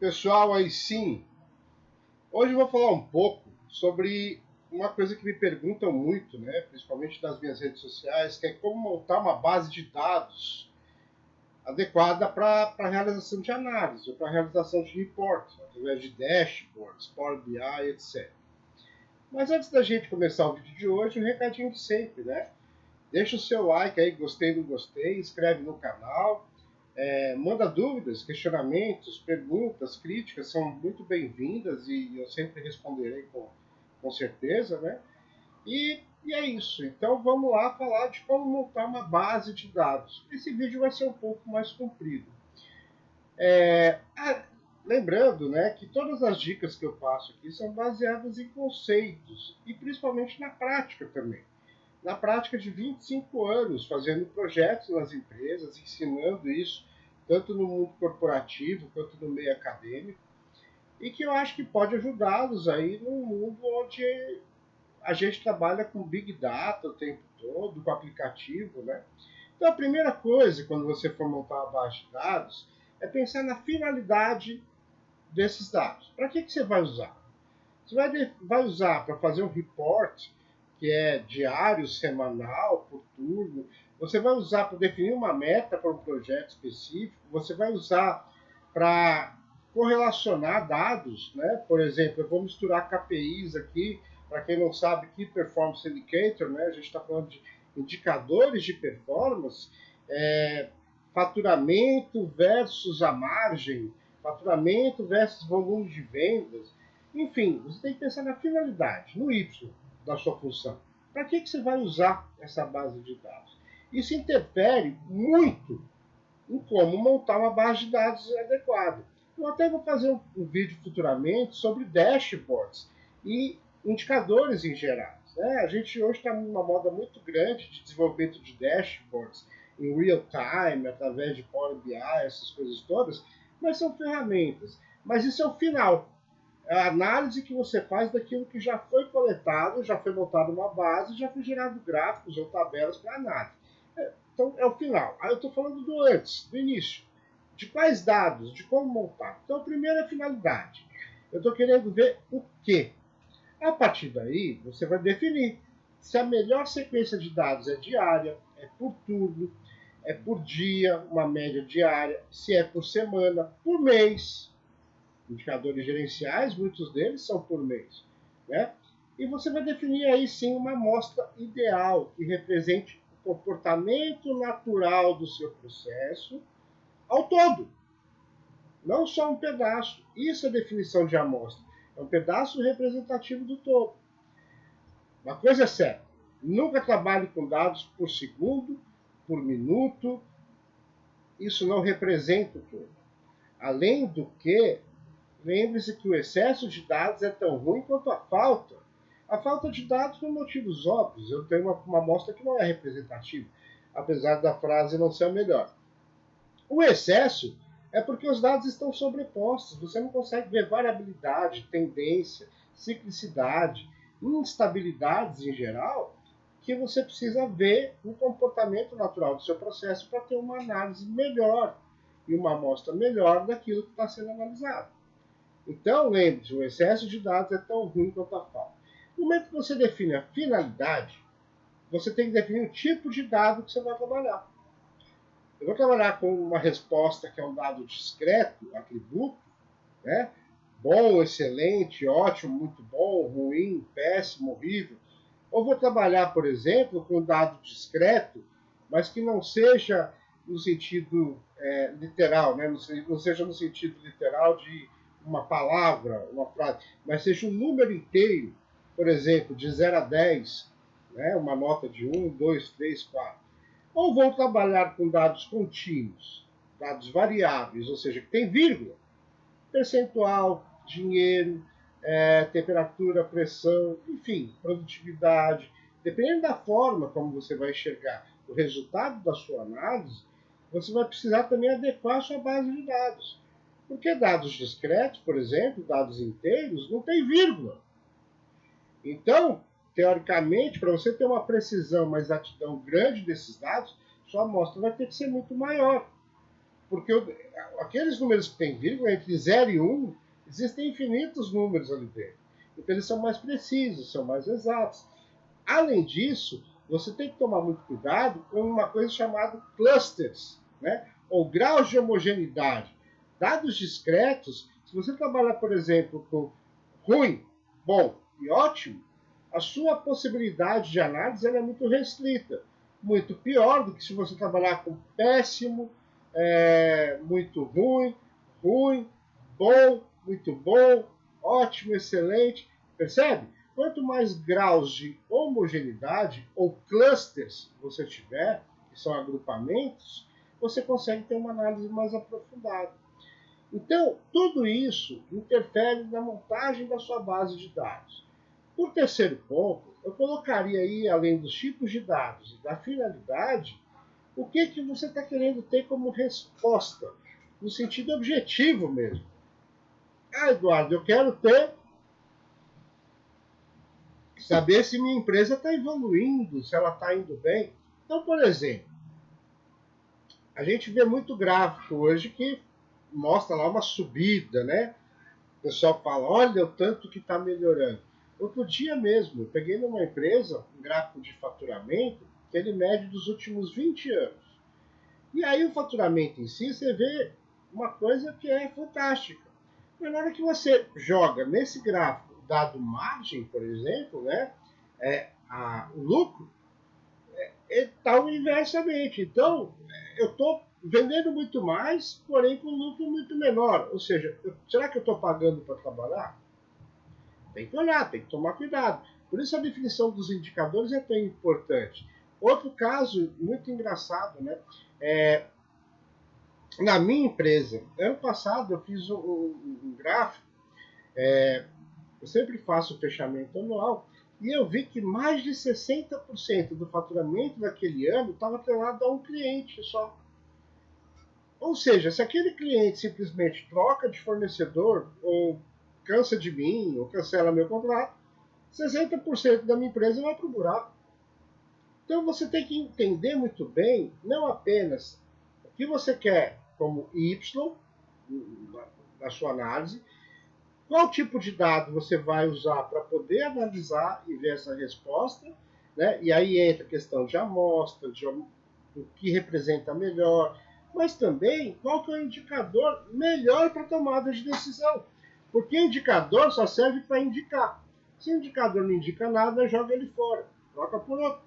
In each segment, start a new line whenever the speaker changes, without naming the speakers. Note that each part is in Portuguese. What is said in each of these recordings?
Pessoal, aí sim, hoje eu vou falar um pouco sobre uma coisa que me perguntam muito, né, principalmente nas minhas redes sociais, que é como montar uma base de dados adequada para a realização de análise, ou para a realização de reportes, através de dashboards, Power BI, etc. Mas antes da gente começar o vídeo de hoje, um recadinho de sempre, né? Deixa o seu like aí, gostei, não gostei, inscreve no canal, manda dúvidas, questionamentos, perguntas, críticas, são muito bem-vindas e eu sempre responderei com certeza, né? E é isso. Então vamos lá falar de como montar uma base de dados. Esse vídeo vai ser um pouco mais comprido. Lembrando, né, que todas as dicas que eu passo aqui são baseadas em conceitos e principalmente na prática também. Na prática de 25 anos, fazendo projetos nas empresas, ensinando isso, tanto no mundo corporativo quanto no meio acadêmico, e que eu acho que pode ajudá-los aí num mundo onde a gente trabalha com Big Data o tempo todo, com aplicativo, né? Então, a primeira coisa, quando você for montar uma base de dados, é pensar na finalidade desses dados. Para que você vai usar? Você vai usar para fazer um report, que é diário, semanal, por turno. Você vai usar para definir uma meta para um projeto específico. Você vai usar para correlacionar dados, né? Por exemplo, eu vou misturar KPIs aqui. Para quem não sabe, Key Performance Indicator, né? A gente está falando de indicadores de performance, faturamento versus a margem, faturamento versus volume de vendas. Enfim, você tem que pensar na finalidade, no Y da sua função. Para que você vai usar essa base de dados? Isso interfere muito em como montar uma base de dados adequada. Eu até vou fazer um vídeo futuramente sobre dashboards e indicadores em geral. Né? A gente hoje está numa moda muito grande de desenvolvimento de dashboards em real time, através de Power BI, essas coisas todas, mas são ferramentas. Mas isso é o final. É a análise que você faz daquilo que já foi coletado, já foi montado uma base, já foi gerado gráficos ou tabelas para análise. Então, é o final. Aí eu estou falando do antes, do início. De quais dados, de como montar. Então, a primeira é a finalidade. Eu estou querendo ver o quê. A partir daí, você vai definir se a melhor sequência de dados é diária, é por turno, é por dia, uma média diária, se é por semana, por mês. Indicadores gerenciais, muitos deles são por mês. Né? E você vai definir aí sim uma amostra ideal que represente o comportamento natural do seu processo ao todo, não só um pedaço. Isso é definição de amostra. É um pedaço representativo do todo. Uma coisa é certa, nunca trabalhe com dados por segundo, por minuto. Isso não representa o todo. Além do que, lembre-se que o excesso de dados é tão ruim quanto a falta. A falta de dados por motivos óbvios. Eu tenho uma amostra que não é representativa, apesar da frase não ser a melhor. O excesso é porque os dados estão sobrepostos. Você não consegue ver variabilidade, tendência, ciclicidade, instabilidades em geral, que você precisa ver o comportamento natural do seu processo para ter uma análise melhor e uma amostra melhor daquilo que está sendo analisado. Então, lembre-se, o excesso de dados é tão ruim quanto a falta. No momento que você define a finalidade, você tem que definir o tipo de dado que você vai trabalhar. Eu vou trabalhar com uma resposta que é um dado discreto, atributo, né? Bom, excelente, ótimo, muito bom, ruim, péssimo, horrível. Ou vou trabalhar, por exemplo, com um dado discreto, mas que não seja no sentido literal, né? Não seja no sentido literal de uma palavra, uma frase, mas seja um número inteiro, por exemplo, de 0 a 10, né? Uma nota de 1, 2, 3, 4. Ou vou trabalhar com dados contínuos, dados variáveis, ou seja, que tem vírgula, percentual, dinheiro, temperatura, pressão, enfim, produtividade. Dependendo da forma como você vai enxergar o resultado da sua análise, você vai precisar também adequar a sua base de dados. Porque dados discretos, por exemplo, dados inteiros, não tem vírgula. Então, teoricamente, para você ter uma precisão, uma exatidão grande desses dados, sua amostra vai ter que ser muito maior. Porque aqueles números que tem vírgula, entre 0 e 1, existem infinitos números ali dentro. Então eles são mais precisos, são mais exatos. Além disso, você tem que tomar muito cuidado com uma coisa chamada clusters, né? Ou graus de homogeneidade. Dados discretos, se você trabalhar, por exemplo, com ruim, bom e ótimo, a sua possibilidade de análise é muito restrita. Muito pior do que se você trabalhar com péssimo, muito ruim, ruim, bom, muito bom, ótimo, excelente. Percebe? Quanto mais graus de homogeneidade ou clusters você tiver, que são agrupamentos, você consegue ter uma análise mais aprofundada. Então, tudo isso interfere na montagem da sua base de dados. Por terceiro ponto, eu colocaria aí, além dos tipos de dados e da finalidade, o que você está querendo ter como resposta, no sentido objetivo mesmo. Ah, Eduardo, eu quero saber se minha empresa está evoluindo, se ela está indo bem. Então, por exemplo, a gente vê muito gráfico hoje que mostra lá uma subida, né? O pessoal fala, olha o tanto que está melhorando. Outro dia mesmo, eu peguei numa empresa um gráfico de faturamento que ele mede dos últimos 20 anos. E aí o faturamento em si, você vê uma coisa que é fantástica. Mas na hora que você joga nesse gráfico, dado margem, por exemplo, né, o lucro, está inversamente. Então, eu estou vendendo muito mais, porém com lucro muito menor. Ou seja, será que eu estou pagando para trabalhar? Tem que olhar, tem que tomar cuidado. Por isso a definição dos indicadores é tão importante. Outro caso muito engraçado, né? Na minha empresa, ano passado eu fiz um gráfico, eu sempre faço o fechamento anual, e eu vi que mais de 60% do faturamento daquele ano estava atrelado a um cliente só. Ou seja, se aquele cliente simplesmente troca de fornecedor, ou cansa de mim, ou cancela meu contrato, 60% da minha empresa vai para o buraco. Então você tem que entender muito bem, não apenas o que você quer como Y na sua análise, qual tipo de dado você vai usar para poder analisar e ver essa resposta, né? E aí entra a questão de amostra, o que representa melhor, mas também qual que é o indicador melhor para tomada de decisão. Porque indicador só serve para indicar. Se o indicador não indica nada, joga ele fora, troca por outro.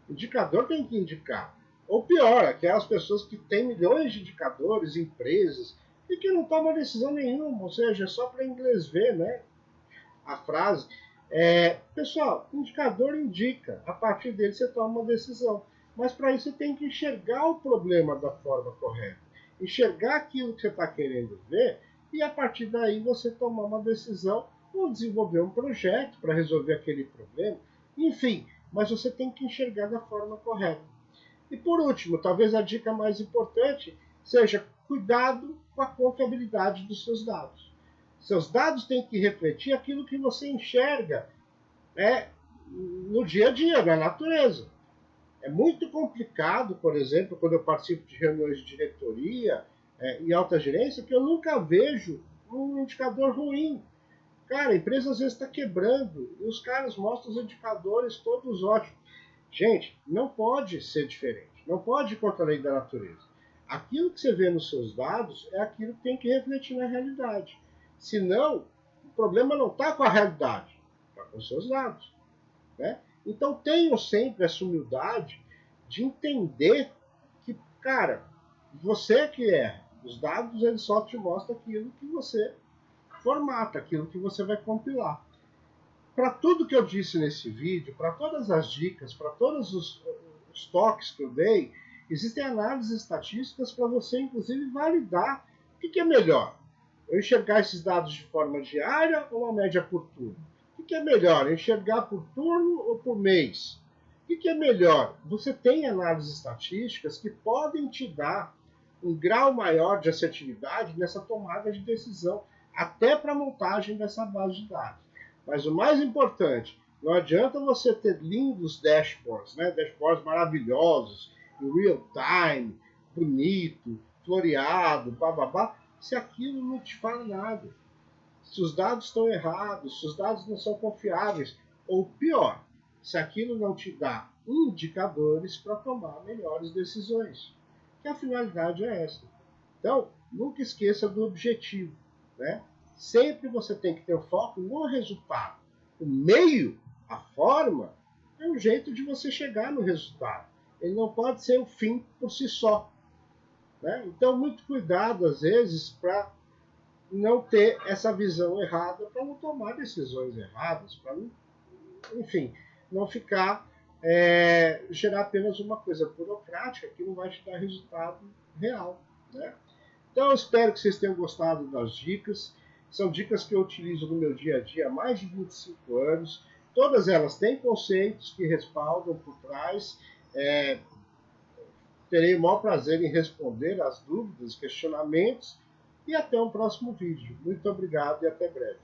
O indicador tem que indicar. Ou pior, aquelas pessoas que têm milhões de indicadores, empresas, e que não tomam decisão nenhuma, ou seja, é só para inglês ver, né? A frase. Pessoal, o indicador indica, a partir dele você toma uma decisão. Mas para isso você tem que enxergar o problema da forma correta, enxergar aquilo que você está querendo ver, e a partir daí você tomar uma decisão ou desenvolver um projeto para resolver aquele problema. Enfim, mas você tem que enxergar da forma correta. E por último, talvez a dica mais importante seja cuidado com a confiabilidade dos seus dados. Seus dados têm que refletir aquilo que você enxerga no dia a dia, na natureza. É muito complicado, por exemplo, quando eu participo de reuniões de diretoria e alta gerência, que eu nunca vejo um indicador ruim. Cara, a empresa às vezes está quebrando e os caras mostram os indicadores todos ótimos. Gente, não pode ser diferente. Não pode ir contra a lei da natureza. Aquilo que você vê nos seus dados é aquilo que tem que refletir na realidade. Senão, o problema não está com a realidade, está com os seus dados. Né? Então tenham sempre essa humildade de entender que, cara, você que é. Os dados eles só te mostram aquilo que você formata, aquilo que você vai compilar. Para tudo que eu disse nesse vídeo, para todas as dicas, para todos os toques que eu dei, existem análises estatísticas para você, inclusive, validar o que é melhor. Eu enxergar esses dados de forma diária ou uma média por turno? O que é melhor, enxergar por turno ou por mês? O que é melhor? Você tem análises estatísticas que podem te dar um grau maior de assertividade nessa tomada de decisão, até para a montagem dessa base de dados. Mas o mais importante, não adianta você ter lindos dashboards, né? Dashboards maravilhosos, em real time, bonito, floreado, bababá, se aquilo não te fala nada. Se os dados estão errados, se os dados não são confiáveis, ou pior, se aquilo não te dá indicadores para tomar melhores decisões. Que a finalidade é essa. Então, nunca esqueça do objetivo, né? Sempre você tem que ter o foco no resultado. O meio, a forma, é um jeito de você chegar no resultado. Ele não pode ser o fim por si só. Né? Então, muito cuidado, às vezes, para não ter essa visão errada, para não tomar decisões erradas, para não, enfim, não ficar, gerar apenas uma coisa burocrática que não vai te dar resultado real. Né? Então, eu espero que vocês tenham gostado das dicas. São dicas que eu utilizo no meu dia a dia há mais de 25 anos. Todas elas têm conceitos que respaldam por trás. Terei o maior prazer em responder as dúvidas, questionamentos e até um próximo vídeo. Muito obrigado e até breve.